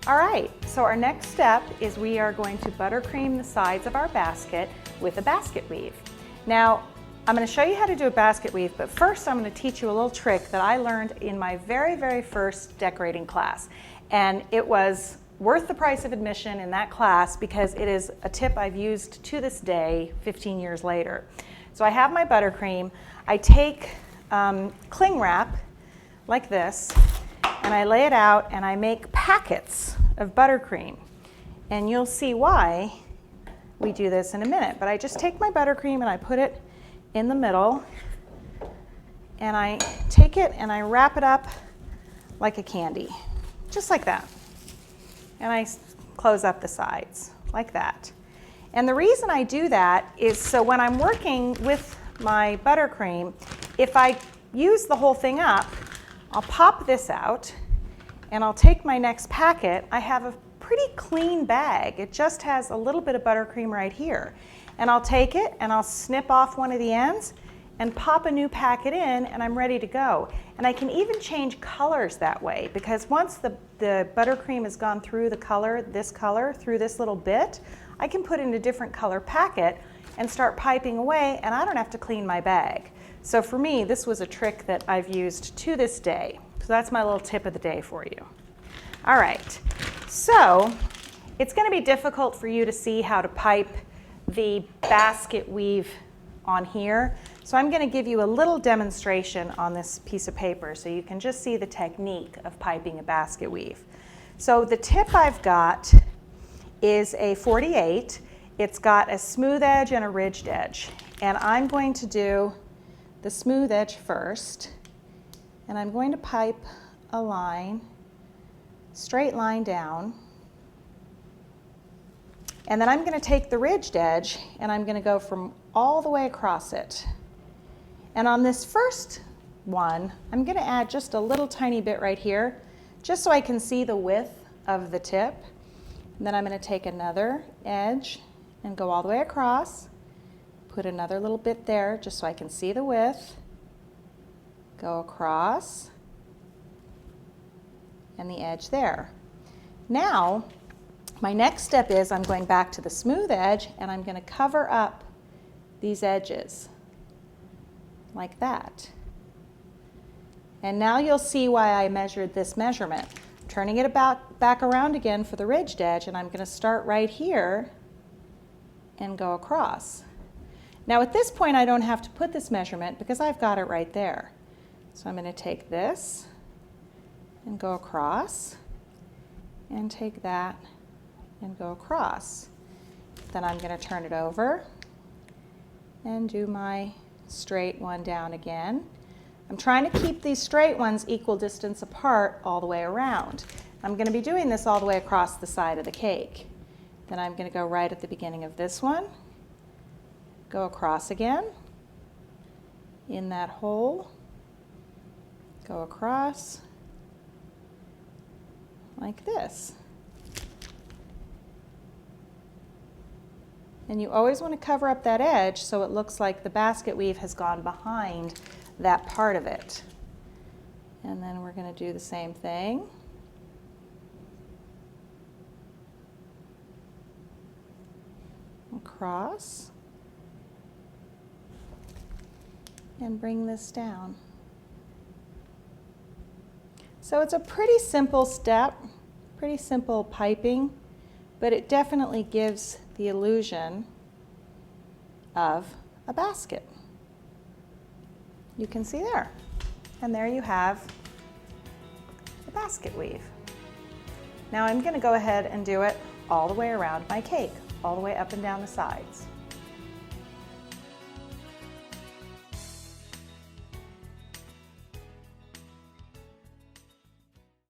All right, so our next step is we are going to buttercream the sides of our basket with a basket weave. Now, I'm going to show you how to do a basket weave, but first I'm going to teach you a little trick that I learned in my very first decorating class. And it was worth the price of admission in that class because it is a tip I've used to this day, 15 years later. So I have my buttercream. I take cling wrap like this, and I lay it out and I make packets of buttercream. And you'll see why we do this in a minute. But I just take my buttercream and I put it in the middle, and I take it and I wrap it up like a candy, just like that. And I close up the sides like that. And the reason I do that is so when I'm working with my buttercream, if I use the whole thing up, I'll pop this out and I'll take my next packet. I have a pretty clean bag. It just has a little bit of buttercream right here. And I'll take it and I'll snip off one of the ends and pop a new packet in, and I'm ready to go. And I can even change colors that way, because once the buttercream has gone through the color, through this little bit, I can put in a different color packet and start piping away, and I don't have to clean my bag. So for me, this was a trick that I've used to this day. So that's my little tip of the day for you. All right, so it's going to be difficult for you to see how to pipe the basket weave on here. So I'm going to give you a little demonstration on this piece of paper so you can just see the technique of piping a basket weave. So the tip I've got is a 48. It's got a smooth edge and a ridged edge. And I'm going to do the smooth edge first. And I'm going to pipe a line, straight line down. And then I'm going to take the ridged edge and I'm going to go from all the way across it. And on this first one, I'm going to add just a little tiny bit right here, just so I can see the width of the tip. And then I'm going to take another edge and go all the way across, put another little bit there just so I can see the width, go across, and the edge there. Now, my next step is I'm going back to the smooth edge and I'm going to cover up these edges like that. And now you'll see why I measured this measurement. I'm turning it back around again for the ridged edge, and I'm going to start right here and go across. Now at this point I don't have to put this measurement because I've got it right there. So I'm going to take this and go across, and take that and go across. Then I'm going to turn it over and do my straight one down again. I'm trying to keep these straight ones equal distance apart all the way around. I'm going to be doing this all the way across the side of the cake. Then I'm going to go right at the beginning of this one, go across again, in that hole, go across like this. And you always want to cover up that edge so it looks like the basket weave has gone behind that part of it. And then we're going to do the same thing. Across. And bring this down. So it's a pretty simple step, pretty simple piping, but it definitely gives the illusion of a basket. You can see there. And there you have the basket weave. Now I'm going to go ahead and do it all the way around my cake, all the way up and down the sides.